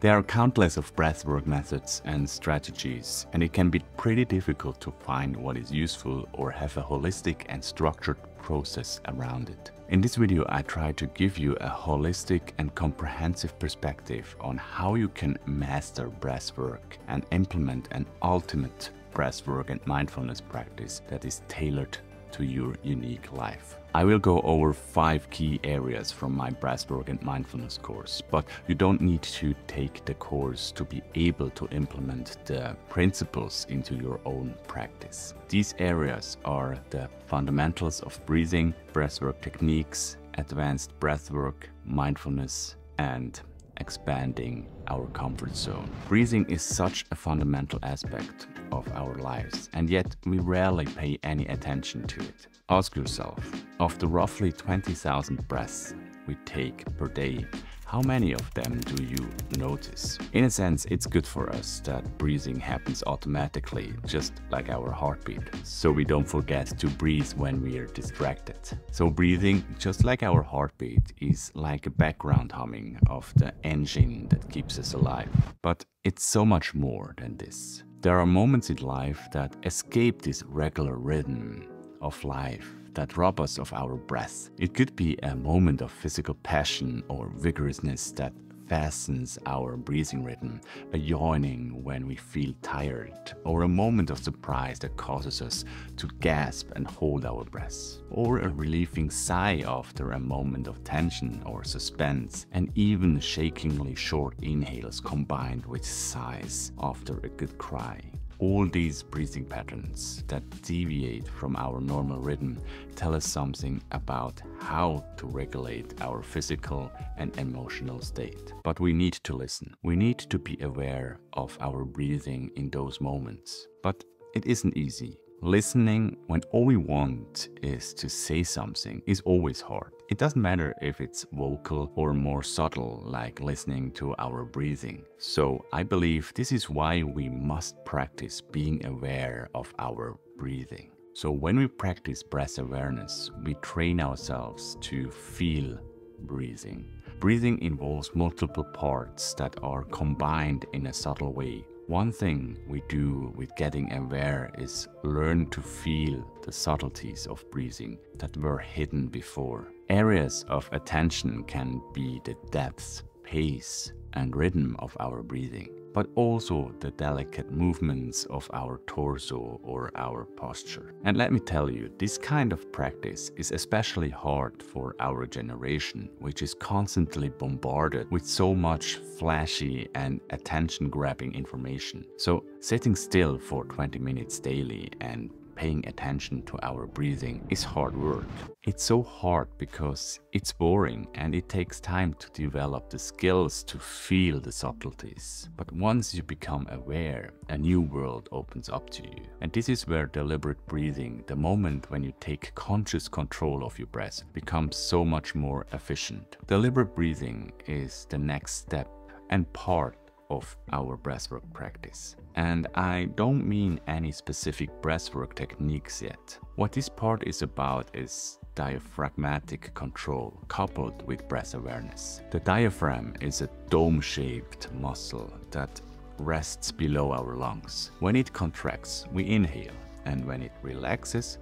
There are countless of breathwork methods and strategies, and it can be pretty difficult to find what is useful or have a holistic and structured process around it. In this video, I try to give you a holistic and comprehensive perspective on how you can master breathwork and implement an ultimate breathwork and mindfulness practice that is tailored to your unique life. I will go over 5 key areas from my breathwork and mindfulness course, but you don't need to take the course to be able to implement the principles into your own practice. These areas are the fundamentals of breathing, breathwork techniques, advanced breathwork, mindfulness, and expanding our comfort zone. Breathing is such a fundamental aspect of our lives, and yet we rarely pay any attention to it. Ask yourself, of the roughly 20,000 breaths we take per day, how many of them do you notice? In a sense, it's good for us that breathing happens automatically, just like our heartbeat, so we don't forget to breathe when we are distracted. So breathing, just like our heartbeat, is like a background humming of the engine that keeps us alive. But it's so much more than this. There are moments in life that escape this regular rhythm of life, that rob us of our breath. It could be a moment of physical passion or vigorousness that fastens our breathing rhythm, a yawning when we feel tired, or a moment of surprise that causes us to gasp and hold our breath, or a relieving sigh after a moment of tension or suspense, and even shakingly short inhales combined with sighs after a good cry. All these breathing patterns that deviate from our normal rhythm tell us something about how to regulate our physical and emotional state. But we need to listen. We need to be aware of our breathing in those moments. But it isn't easy. Listening when all we want is to say something is always hard. It doesn't matter if it's vocal or more subtle, like listening to our breathing. So I believe this is why we must practice being aware of our breathing. So when we practice breath awareness, we train ourselves to feel breathing. Breathing involves multiple parts that are combined in a subtle way. One thing we do with getting aware is learn to feel the subtleties of breathing that were hidden before. Areas of attention can be the depth, pace, and rhythm of our breathing, but also the delicate movements of our torso or our posture. And let me tell you, this kind of practice is especially hard for our generation, which is constantly bombarded with so much flashy and attention-grabbing information. So sitting still for 20 minutes daily and paying attention to our breathing is hard work. It's so hard because it's boring and it takes time to develop the skills to feel the subtleties. But once you become aware, a new world opens up to you. And this is where deliberate breathing, the moment when you take conscious control of your breath, becomes so much more efficient. Deliberate breathing is the next step and part of our breathwork practice. And I don't mean any specific breathwork techniques yet. What this part is about is diaphragmatic control coupled with breath awareness. The diaphragm is a dome-shaped muscle that rests below our lungs. When it contracts, we inhale, and when it relaxes,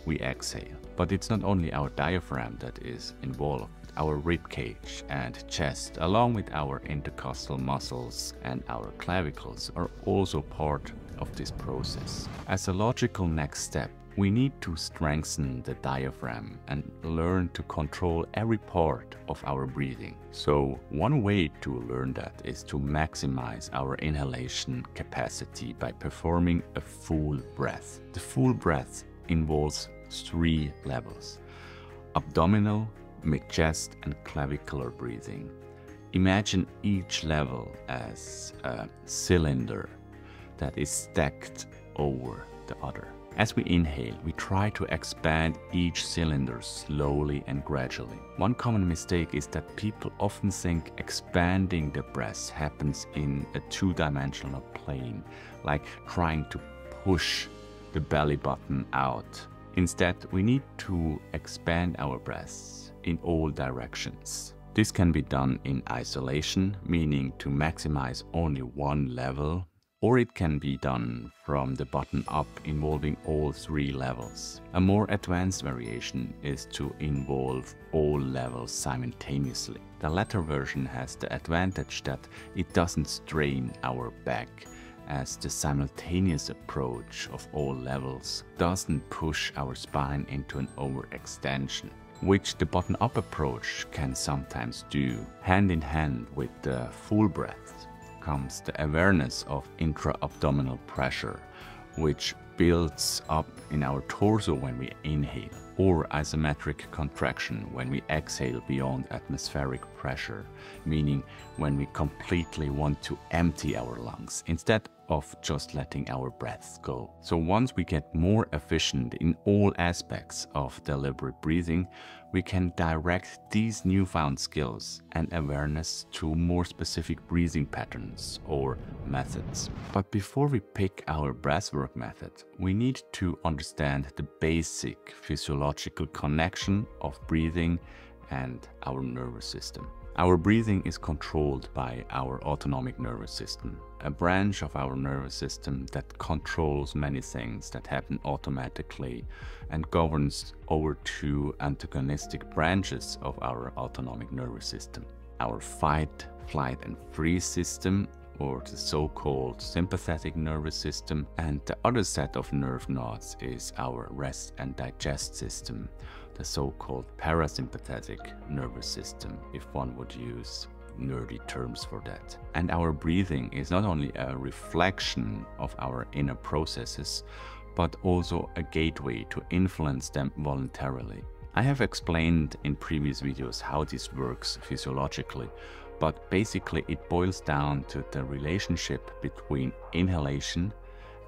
we exhale. But it's not only our diaphragm that is involved. Our rib cage and chest, along with our intercostal muscles and our clavicles, are also part of this process. As a logical next step, we need to strengthen the diaphragm and learn to control every part of our breathing. So one way to learn that is to maximize our inhalation capacity by performing a full breath. The full breath involves 3 levels: abdominal, mid-chest, and clavicular breathing. Imagine each level as a cylinder that is stacked over the other. As we inhale, we try to expand each cylinder slowly and gradually. One common mistake is that people often think expanding the breath happens in a 2-dimensional plane, like trying to push the belly button out. Instead, we need to expand our breath in all directions. This can be done in isolation, meaning to maximize only one level, or it can be done from the bottom up, involving all 3 levels. A more advanced variation is to involve all levels simultaneously. The latter version has the advantage that it doesn't strain our back, as the simultaneous approach of all levels doesn't push our spine into an overextension, which the bottom-up approach can sometimes do. Hand in hand with the full breath comes the awareness of intra-abdominal pressure, which builds up in our torso when we inhale, or isometric contraction when we exhale beyond atmospheric pressure, meaning when we completely want to empty our lungs instead of just letting our breaths go. So once we get more efficient in all aspects of deliberate breathing, we can direct these newfound skills and awareness to more specific breathing patterns or methods. But before we pick our breathwork method, we need to understand the basic physiological connection of breathing and our nervous system. Our breathing is controlled by our autonomic nervous system, a branch of our nervous system that controls many things that happen automatically and governs over 2 antagonistic branches of our autonomic nervous system: our fight, flight and freeze system, or the so-called sympathetic nervous system, and the other set of nerve nodes is our rest and digest system, the so-called parasympathetic nervous system, if one would use nerdy terms for that. And our breathing is not only a reflection of our inner processes, but also a gateway to influence them voluntarily. I have explained in previous videos how this works physiologically, but basically it boils down to the relationship between inhalation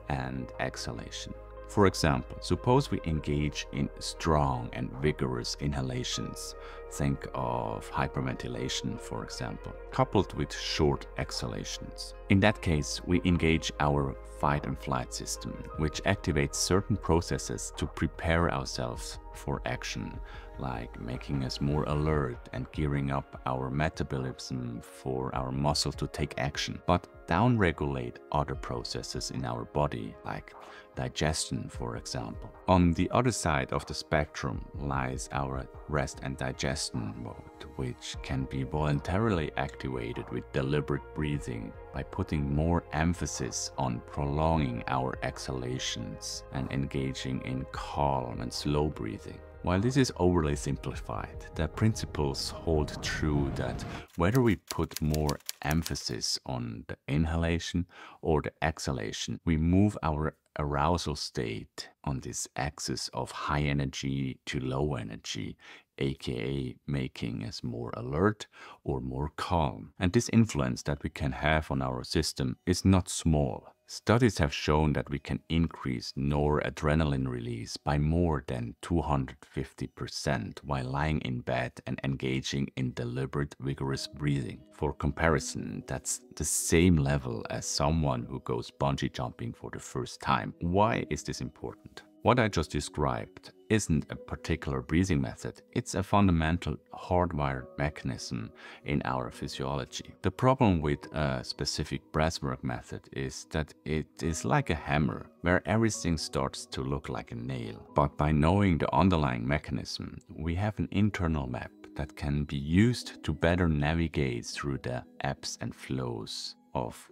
and exhalation. For example, suppose we engage in strong and vigorous inhalations. Think of hyperventilation, for example, coupled with short exhalations. In that case, we engage our fight and flight system, which activates certain processes to prepare ourselves for action, like making us more alert and gearing up our metabolism for our muscle to take action, but downregulate other processes in our body, like digestion, for example. On the other side of the spectrum lies our rest and digestion mode, which can be voluntarily activated with deliberate breathing by putting more emphasis on prolonging our exhalations and engaging in calm and slow breathing. While this is overly simplified, the principles hold true that whether we put more emphasis on the inhalation or the exhalation, we move our arousal state on this axis of high energy to low energy, aka making us more alert or more calm. And this influence that we can have on our system is not small. Studies have shown that we can increase noradrenaline release by more than 250% while lying in bed and engaging in deliberate, vigorous breathing. For comparison, that's the same level as someone who goes bungee jumping for the first time. Why is this important? What I just described isn't a particular breathing method, it's a fundamental hardwired mechanism in our physiology. The problem with a specific breathwork method is that it is like a hammer, where everything starts to look like a nail. But by knowing the underlying mechanism, we have an internal map that can be used to better navigate through the ebbs and flows of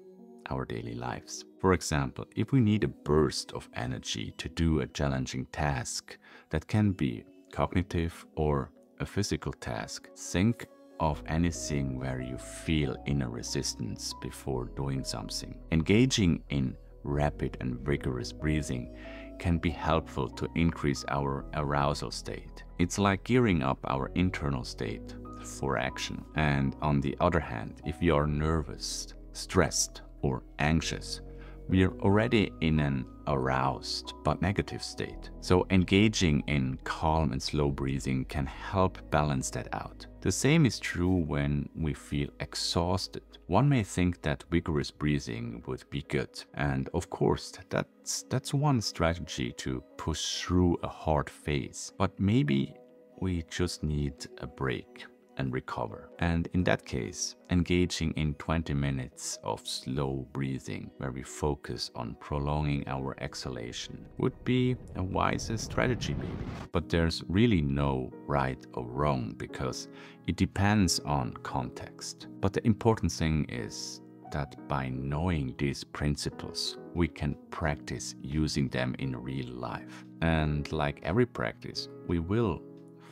our daily lives. For example, if we need a burst of energy to do a challenging task that can be cognitive or a physical task, think of anything where you feel inner resistance before doing something. Engaging in rapid and vigorous breathing can be helpful to increase our arousal state. It's like gearing up our internal state for action. And on the other hand, if you are nervous, stressed, or anxious, we are already in an aroused but negative state. So engaging in calm and slow breathing can help balance that out. The same is true when we feel exhausted. One may think that vigorous breathing would be good. And of course, that's one strategy to push through a hard phase. But maybe we just need a break. and recover. And in that case, engaging in 20 minutes of slow breathing where we focus on prolonging our exhalation would be a wiser strategy maybe. But there's really no right or wrong because it depends on context. But the important thing is that by knowing these principles, we can practice using them in real life. And like every practice, we will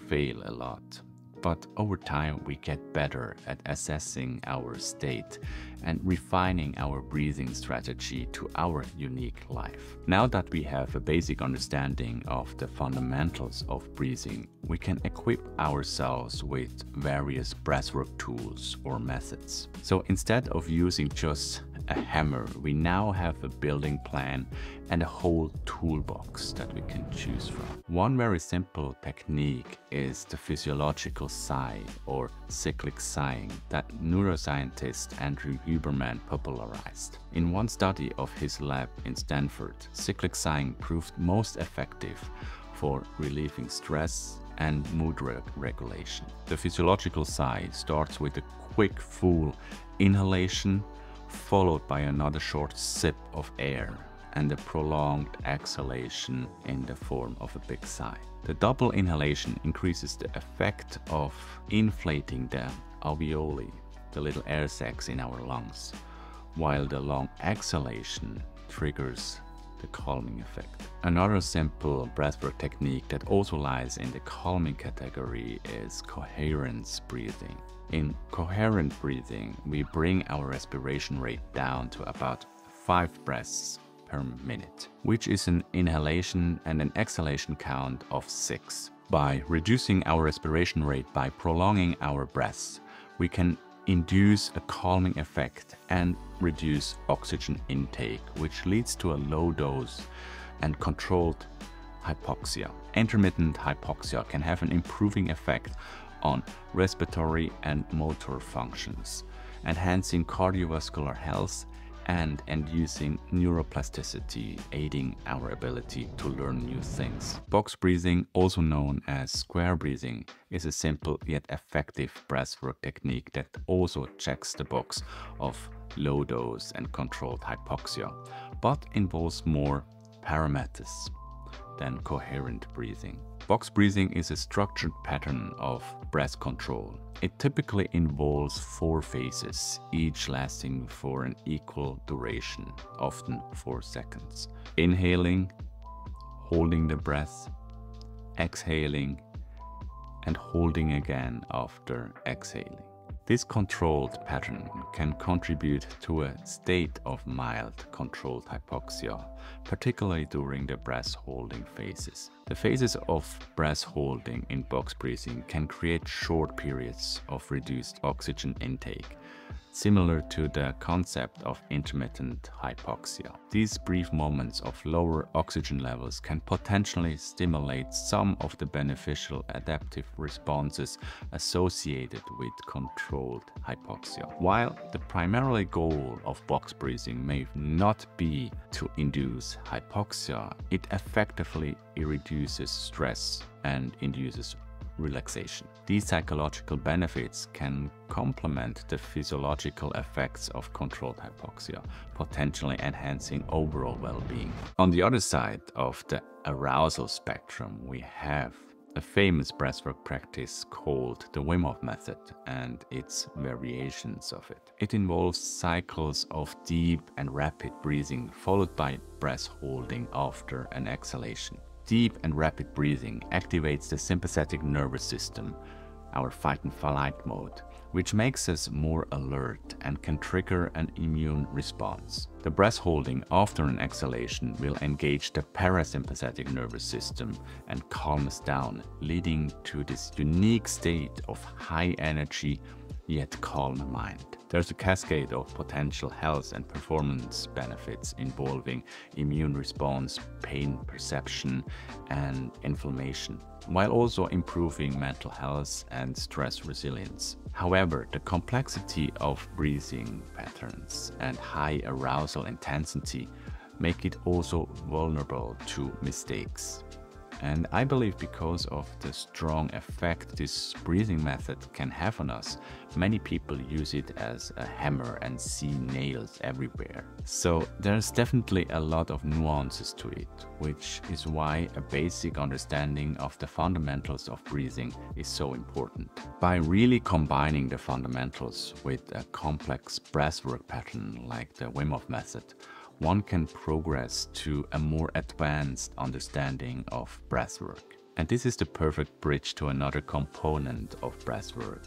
fail a lot. But over time, we get better at assessing our state and refining our breathing strategy to our unique life. Now that we have a basic understanding of the fundamentals of breathing, we can equip ourselves with various breathwork tools or methods. So instead of using just a hammer, we now have a building plan and a whole toolbox that we can choose from. One very simple technique is the physiological sigh or cyclic sighing that neuroscientist Andrew Huberman popularized. In one study of his lab in Stanford, cyclic sighing proved most effective for relieving stress and mood regulation. The physiological sigh starts with a quick full inhalation followed by another short sip of air and a prolonged exhalation in the form of a big sigh. The double inhalation increases the effect of inflating the alveoli, the little air sacs in our lungs, while the long exhalation triggers the calming effect. Another simple breathwork technique that also lies in the calming category is coherence breathing. In coherent breathing, we bring our respiration rate down to about 5 breaths per minute, which is an inhalation and an exhalation count of 6. By reducing our respiration rate by prolonging our breaths, we can induce a calming effect and reduce oxygen intake, which leads to a low dose and controlled hypoxia. Intermittent hypoxia can have an improving effect on respiratory and motor functions, enhancing cardiovascular health and inducing neuroplasticity, aiding our ability to learn new things. Box breathing, also known as square breathing, is a simple yet effective breathwork technique that also checks the box of low dose and controlled hypoxia, but involves more parameters than coherent breathing. Box breathing is a structured pattern of breath control. It typically involves 4 phases, each lasting for an equal duration, often 4 seconds. Inhaling, holding the breath, exhaling, and holding again after exhaling. This controlled pattern can contribute to a state of mild controlled hypoxia, particularly during the breath holding phases. The phases of breath holding in box breathing can create short periods of reduced oxygen intake, similar to the concept of intermittent hypoxia. These brief moments of lower oxygen levels can potentially stimulate some of the beneficial adaptive responses associated with controlled hypoxia. While the primary goal of box breathing may not be to induce hypoxia, it effectively reduces stress and induces relaxation. These psychological benefits can complement the physiological effects of controlled hypoxia, potentially enhancing overall well-being. On the other side of the arousal spectrum, we have a famous breathwork practice called the Wim Hof method and its variations of it. It involves cycles of deep and rapid breathing followed by breath holding after an exhalation. Deep and rapid breathing activates the sympathetic nervous system, our fight and flight mode, which makes us more alert and can trigger an immune response. The breath holding after an exhalation will engage the parasympathetic nervous system and calm us down, leading to this unique state of high energy yet calm mind. There's a cascade of potential health and performance benefits involving immune response, pain perception, and inflammation, while also improving mental health and stress resilience. However, the complexity of breathing patterns and high arousal intensity make it also vulnerable to mistakes And I believe because of the strong effect this breathing method can have on us, many people use it as a hammer and see nails everywhere. So there's definitely a lot of nuances to it, which is why a basic understanding of the fundamentals of breathing is so important. By really combining the fundamentals with a complex breathwork pattern like the Wim Hof method, one can progress to a more advanced understanding of breathwork. And this is the perfect bridge to another component of breathwork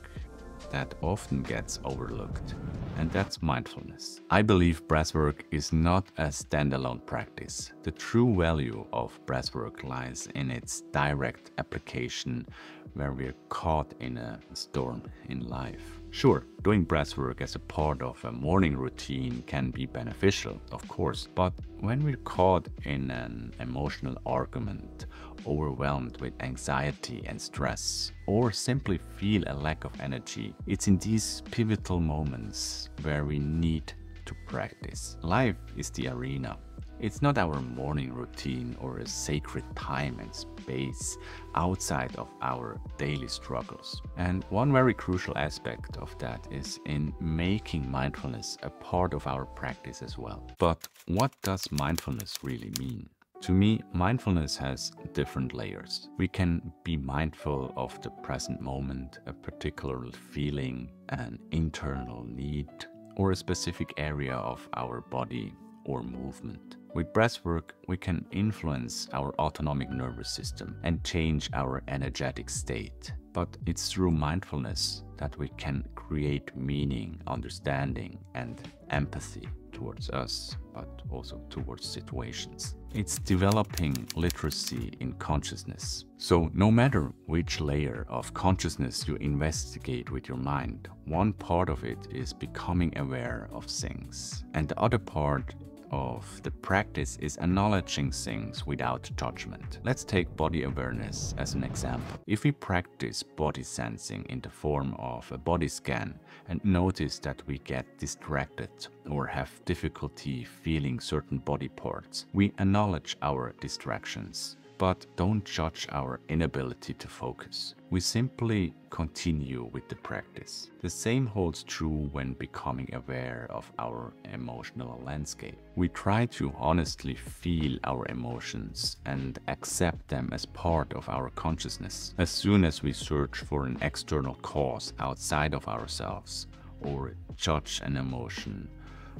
that often gets overlooked, and that's mindfulness. I believe breathwork is not a standalone practice. The true value of breathwork lies in its direct application where we're caught in a storm in life. Sure, doing breathwork as a part of a morning routine can be beneficial, of course, but when we're caught in an emotional argument, overwhelmed with anxiety and stress, or simply feel a lack of energy, it's in these pivotal moments where we need to practice. Life is the arena. It's not our morning routine or a sacred time and space outside of our daily struggles. And one very crucial aspect of that is in making mindfulness a part of our practice as well. But what does mindfulness really mean? To me, mindfulness has different layers. We can be mindful of the present moment, a particular feeling, an internal need, or a specific area of our body or movement. With breathwork, we can influence our autonomic nervous system and change our energetic state. But it's through mindfulness that we can create meaning, understanding, and empathy towards us, but also towards situations. It's developing literacy in consciousness. So no matter which layer of consciousness you investigate with your mind, one part of it is becoming aware of things, and the other part of the practice is acknowledging things without judgment. Let's take body awareness as an example. If we practice body sensing in the form of a body scan and notice that we get distracted or have difficulty feeling certain body parts, we acknowledge our distractions, but don't judge our inability to focus. We simply continue with the practice. The same holds true when becoming aware of our emotional landscape. We try to honestly feel our emotions and accept them as part of our consciousness. As soon as we search for an external cause outside of ourselves or judge an emotion,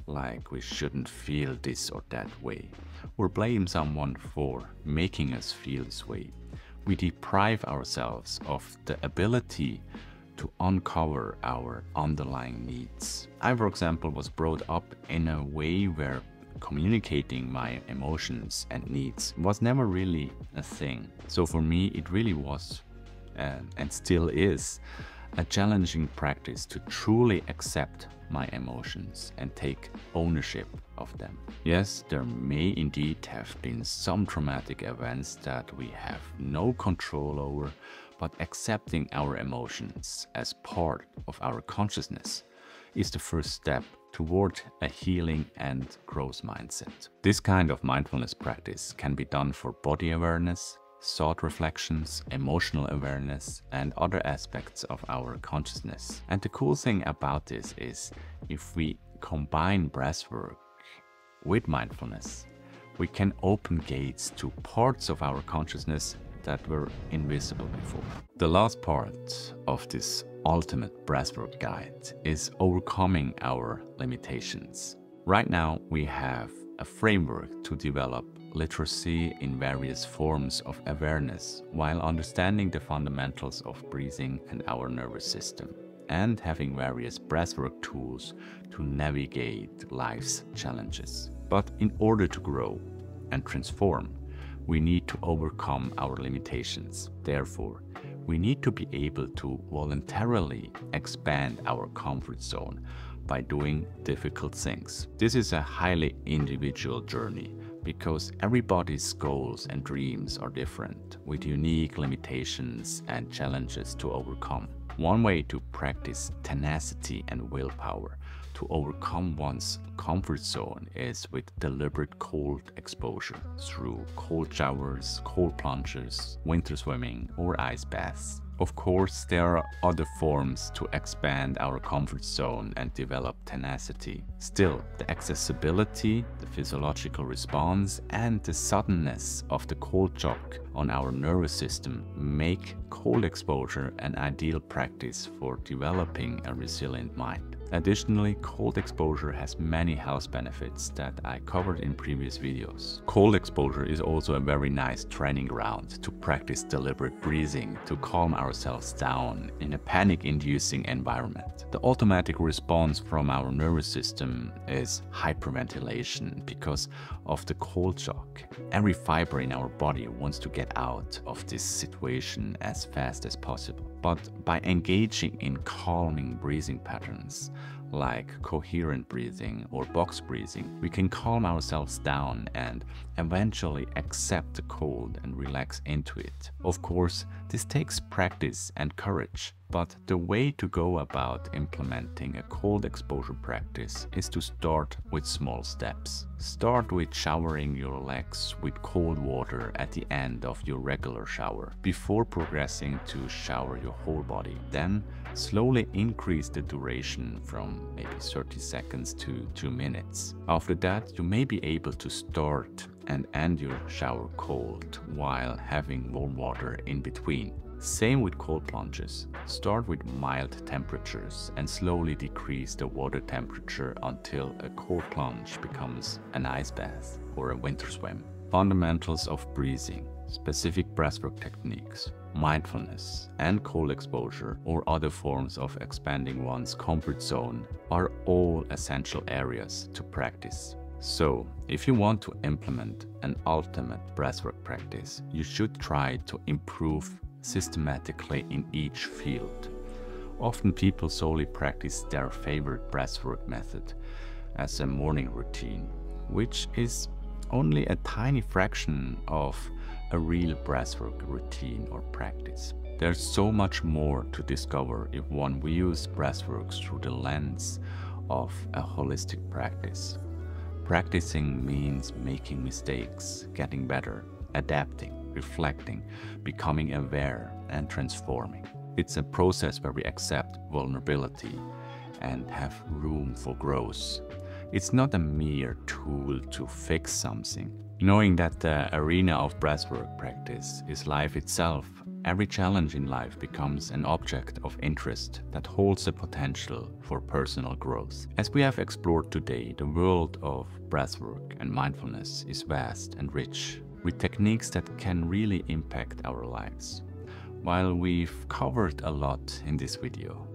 like we shouldn't feel this or that way, or blame someone for making us feel this way, we deprive ourselves of the ability to uncover our underlying needs. I, for example, was brought up in a way where communicating my emotions and needs was never really a thing. So for me, it really was, and still is, a challenging practice to truly accept my emotions and take ownership of them. Yes, there may indeed have been some traumatic events that we have no control over, but accepting our emotions as part of our consciousness is the first step toward a healing and growth mindset. This kind of mindfulness practice can be done for body awareness, thought reflections, emotional awareness, and other aspects of our consciousness. And the cool thing about this is, if we combine breathwork with mindfulness, we can open gates to parts of our consciousness that were invisible before. The last part of this ultimate breathwork guide is overcoming our limitations. Right now, we have a framework to develop literacy in various forms of awareness while understanding the fundamentals of breathing and our nervous system, and having various breathwork tools to navigate life's challenges. But in order to grow and transform, we need to overcome our limitations. Therefore, we need to be able to voluntarily expand our comfort zone by doing difficult things. This is a highly individual journey because everybody's goals and dreams are different, with unique limitations and challenges to overcome. One way to practice tenacity and willpower to overcome one's comfort zone is with deliberate cold exposure through cold showers, cold plunges, winter swimming, or ice baths. Of course, there are other forms to expand our comfort zone and develop tenacity. Still, the accessibility, the physiological response, and the suddenness of the cold shock on our nervous system make cold exposure an ideal practice for developing a resilient mind. Additionally, cold exposure has many health benefits that I covered in previous videos. Cold exposure is also a very nice training ground to practice deliberate breathing to calm ourselves down in a panic-inducing environment. The automatic response from our nervous system is hyperventilation because of the cold shock. Every fiber in our body wants to get out of this situation as fast as possible. But by engaging in calming breathing patterns, like coherent breathing or box breathing, we can calm ourselves down and eventually accept the cold and relax into it. Of course, this takes practice and courage, but the way to go about implementing a cold exposure practice is to start with small steps. Start with showering your legs with cold water at the end of your regular shower, before progressing to shower your whole body. Then slowly increase the duration from maybe 30 seconds to 2 minutes. After that, you may be able to start and end your shower cold while having warm water in between. Same with cold plunges. Start with mild temperatures and slowly decrease the water temperature until a cold plunge becomes an ice bath or a winter swim. Fundamentals of breathing, specific breathwork techniques, mindfulness, and cold exposure or other forms of expanding one's comfort zone are all essential areas to practice. So, if you want to implement an ultimate breathwork practice, you should try to improve systematically in each field. Often people solely practice their favorite breathwork method as a morning routine, which is only a tiny fraction of a real breathwork routine or practice. There's so much more to discover if one views breathwork through the lens of a holistic practice. Practicing means making mistakes, getting better, adapting, reflecting, becoming aware, and transforming. It's a process where we accept vulnerability and have room for growth. It's not a mere tool to fix something. Knowing that the arena of breathwork practice is life itself, every challenge in life becomes an object of interest that holds the potential for personal growth. As we have explored today, the world of breathwork and mindfulness is vast and rich, with techniques that can really impact our lives. While we've covered a lot in this video,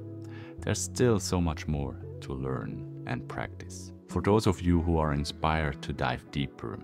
there's still so much more to learn and practice. For those of you who are inspired to dive deeper,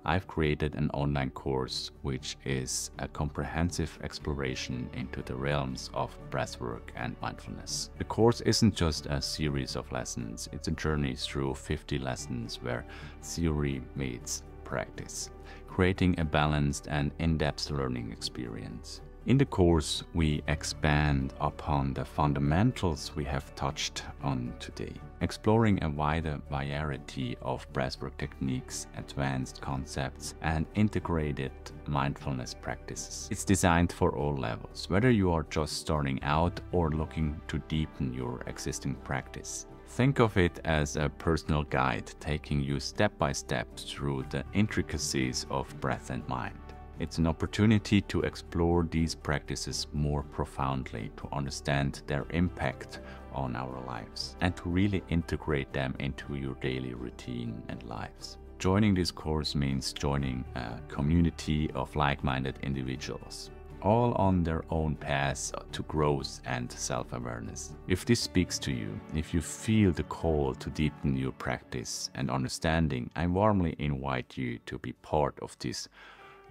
I've created an online course which is a comprehensive exploration into the realms of breathwork and mindfulness. The course isn't just a series of lessons, it's a journey through 50 lessons where theory meets practice, creating a balanced and in-depth learning experience. In the course, we expand upon the fundamentals we have touched on today, exploring a wider variety of breathwork techniques, advanced concepts, and integrated mindfulness practices. It's designed for all levels, whether you are just starting out or looking to deepen your existing practice. Think of it as a personal guide taking you step by step through the intricacies of breath and mind. It's an opportunity to explore these practices more profoundly, to understand their impact on our lives, and to really integrate them into your daily routine and lives. Joining this course means joining a community of like-minded individuals, all on their own paths to growth and self-awareness. If this speaks to you, if you feel the call to deepen your practice and understanding, I warmly invite you to be part of this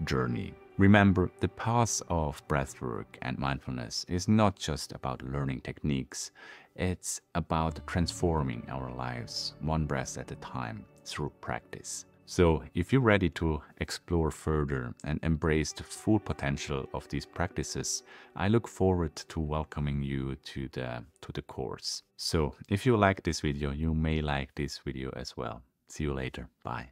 journey. Remember, the path of breathwork and mindfulness is not just about learning techniques, it's about transforming our lives one breath at a time through practice. So if you're ready to explore further and embrace the full potential of these practices, I look forward to welcoming you to the course. So if you like this video, you may like this video as well. See you later. Bye.